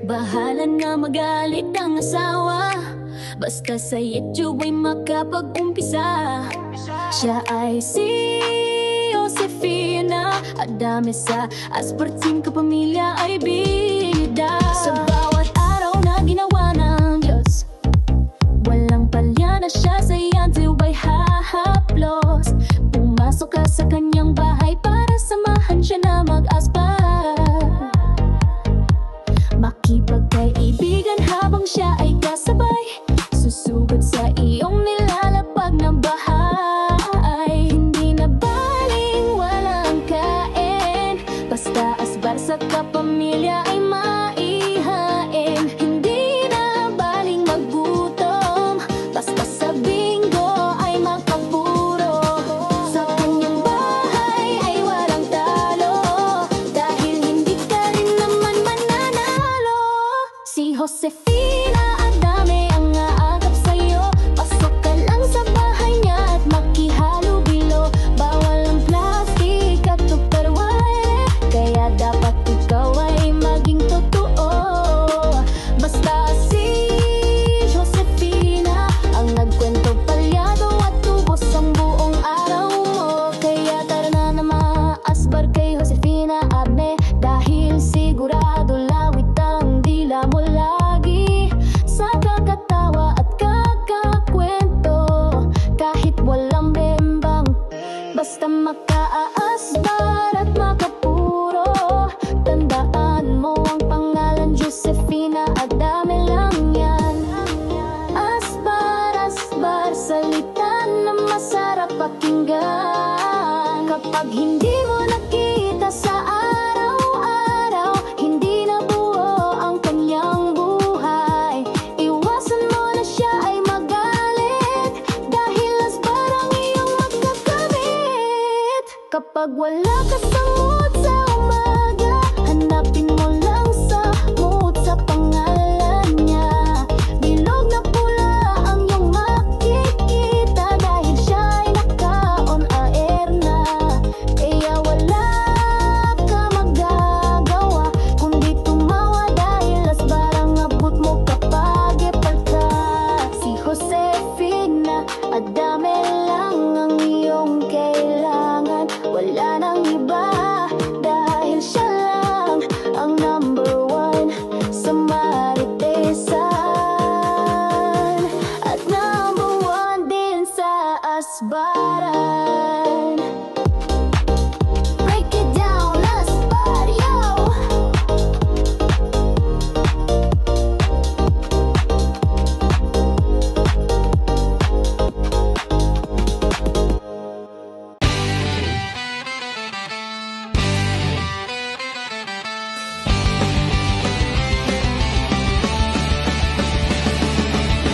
Bahala na magalit ang asawa, basta sa YouTube ay makapag-umpisa. Siya ay si Josefina Adame, sa asparting kapamilya ay bida. Sa bawat araw na ginawa ng Diyos, walang palya na siya sa iyante ay hahaplos. Pumasok ka sa kanyang bahay para samahan siya na mag-aspar. Makipagkaibigan habang siya ay kasabay, susugod sa iyong nilalapag na bahay. Hindi na baling walang kain, basta asbar sa kapamilya ay maihain. Hindi na baling maggutom, basta sa bingo ay magpapuro. Sa kanyang bahay ay walang talo, dahil hindi ka rin naman mananalo. Si Josefina Adame ang aagap sa'yo, pasok ka lang sa bahay niya at makihalubilo. Bawal ang plastic at tupperware, kaya dapat ikaw ay maging totoo. Basta si Josefina ang nagkwento, palyado at tubos ang buong araw mo. Kaya tara na maasbar kay Josefina Adame, dahil sigurado lawit ang dila mo lagi sa kakatawa at kakakwento. Kahit walang bembang, basta makaasbar at makapuro. Tandaan mo ang pangalan, Josefina Adame lang yan. Asbar, asbar, salita na masarap pakinggan. Kapag hindi mo nakita sa araw-araw, hindi na buo ang kanyang buhay. Iwasan mo na siya ay magalit, dahil asbar ang iyong magkakamit. Kapag wala ka sa mood sa umaga, hanapin mo lang sa mood sa pangalan niya. Bilog na pula ang iyong makikita, dahil siya ay naka-on air na. Kaya wala ka magagawa kundi tumawa, dahil asbar ang abot mo kapag ipalta. Si Josefina Adame lang ang iyong kailangan, wala nang iba, dahil siya lang ang number one sa maritesan, at number one din sa asbaran. Break it down, asbar, yo!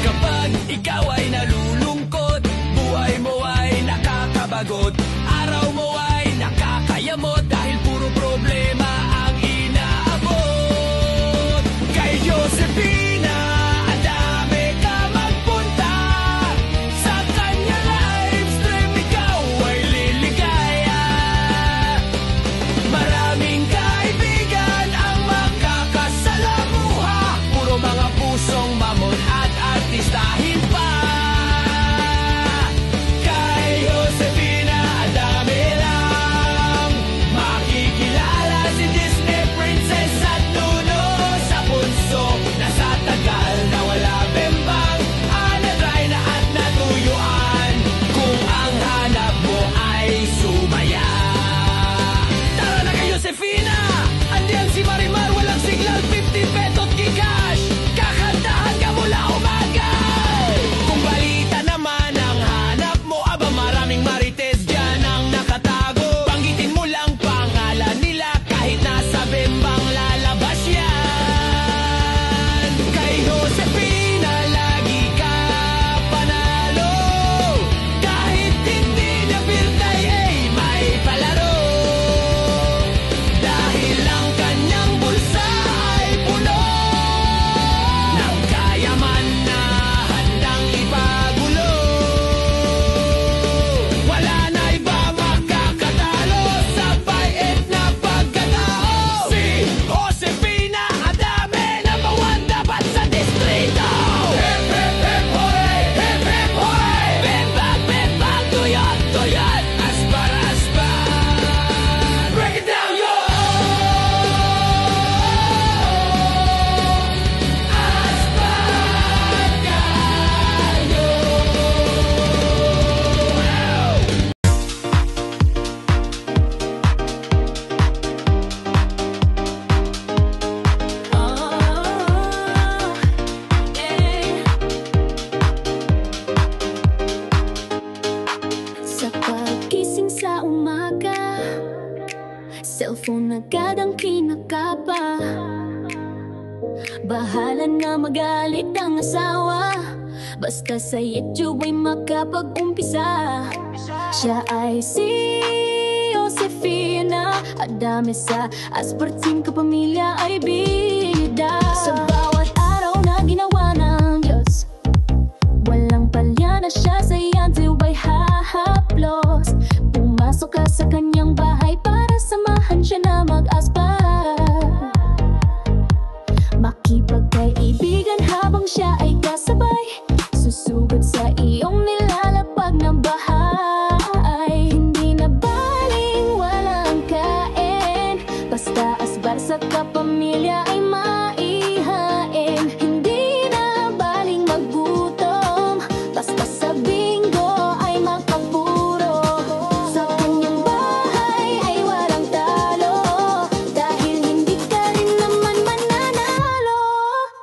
Kapag ikaw ay nalulungkot, buhay mo ay nakakabagot, araw mo ay nakakayamot, dahil puro problema ang inaabot. Kay Josefina Adame ka magpunta, sa kanya live stream ikaw ay liligaya. Maraming kaibigan ang makakasalamuha, puro mga pusong mamon at artistahin pa. Kay Josefina Adame lang agad ang kinakapa. Bahala na magalit ang asawa, basta sa YouTube ay makapag-umpisa. Siya ay si Josefina Adamesa, asparting kapamilya ay bida. Sa bawat araw na ginawa ng Diyos, walang palya na siya sa yandu ay hahaplos. Pumasok ka sa kanyang bahay para samahan siya na mag-aspar. Makipagkaibigan habang siya ay kasabay, susugod sa iyong nilalapag na bahay. Hindi na baling walang kain, basta asbar sa kapamilya ay maihain. Hindi na baling magutom, basta sa bingo ay makapuro. Sa kanyang bahay ay walang talo, dahil hindi ka rin naman mananalo.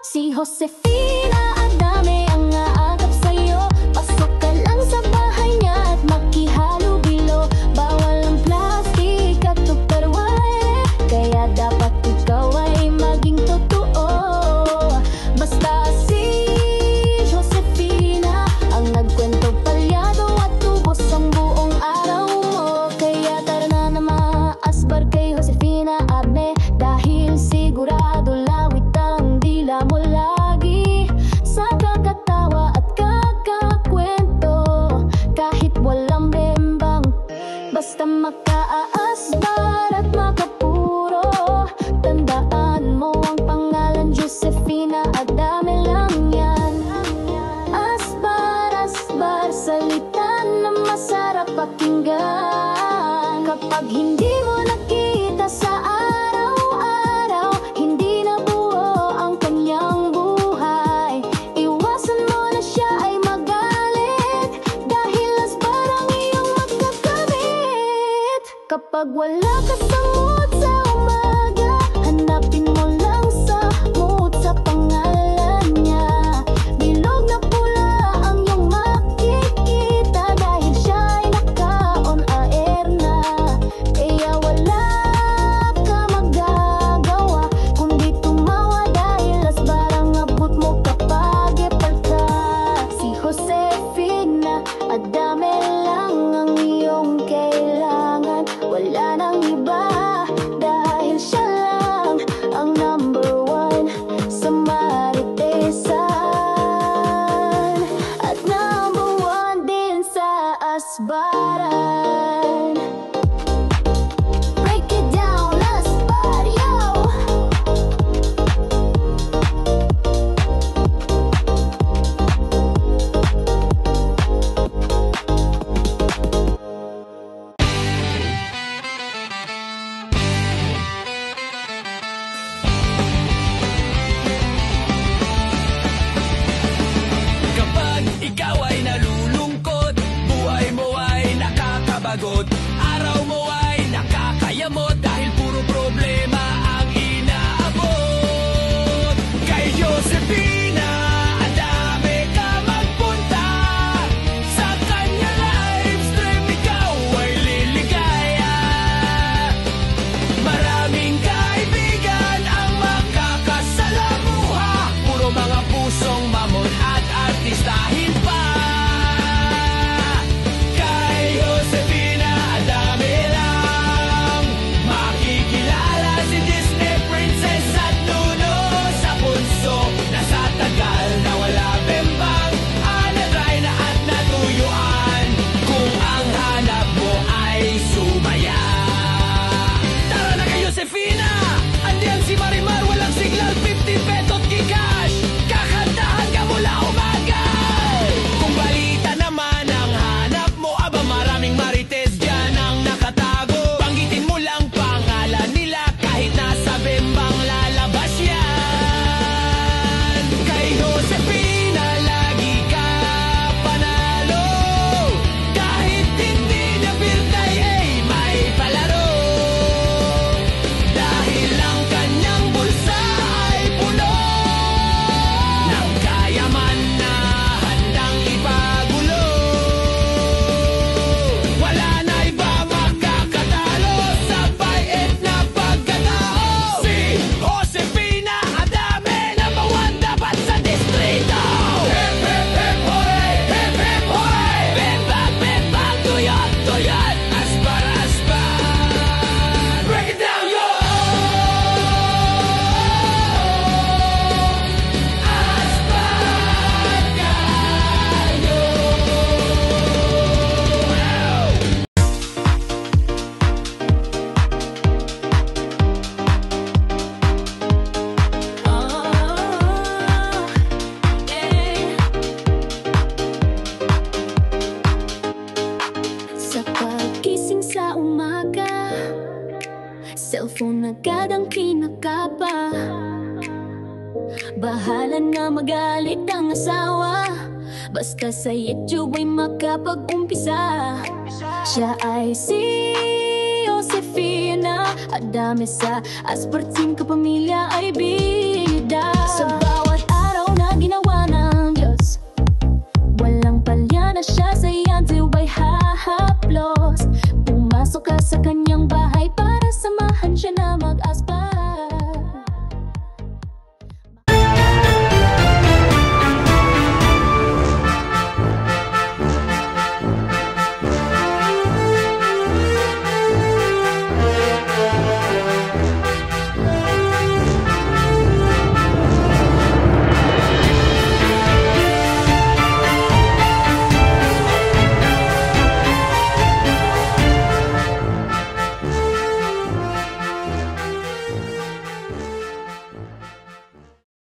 Si Josefina Adame ang aagap sa'yo, pasok ka lang sa bahay niya at makihalubilo. Bawal ang plastic at tupperware, kaya dapat ikaw ay maging totoo. Basta si Josefina ang nagkwento palyado at tubos ang buong araw mo. Kaya tara na na maasbar kay Josefina Adame, dahil sigurado lawit ang dila mo lagi sa kakatawa at kakakwento. Kahit walang bembang, basta makaasbar at makapuro. Tandaan mo ang pangalan, Josefina Adame lang yan. Asbar, asbar, salita na masarap pakinggan. Kapag hindi mo nakita sa araw-araw, hindi na buo ang kanyang buhay. Iwasan mo na siya ay magalit, dahil asbar ang iyong magkakamit. Kapag wala ka sa mood sa umaga, hanapin mo lang sa mood sa pangalan niya. Bilog na pula ang iyong makikita, dahil siya ay naka-on air na. Kaya wala ka magagawa kundi tumawa, dahil asbar ang abot mo kapag epal ka. Si Josefina Adame lang ang iyong kailangan, wala nang iba, dahil siya lang ang number one sa maritesan, at number one din sa asbaran. Break it down, asbar, yo! Kapag ikaw ay nalulungkot, buhay mo ay nakakabagot, araw mo ay nakakayamot, dahil puro problema ang inaabot. Kay Josefina Adame ka magpunta, sa kanya live stream ikaw ay liligaya. Maraming kaibigan ang makakasalamuha, puro mga pusong mamon at artistahin pa. Kay Josefina Adame lang Bahala na magalit ang asawa, basta sa YouTube ay makapag-umpisa. Siya ay si Josefina Adamesa, asparting kapamilya ay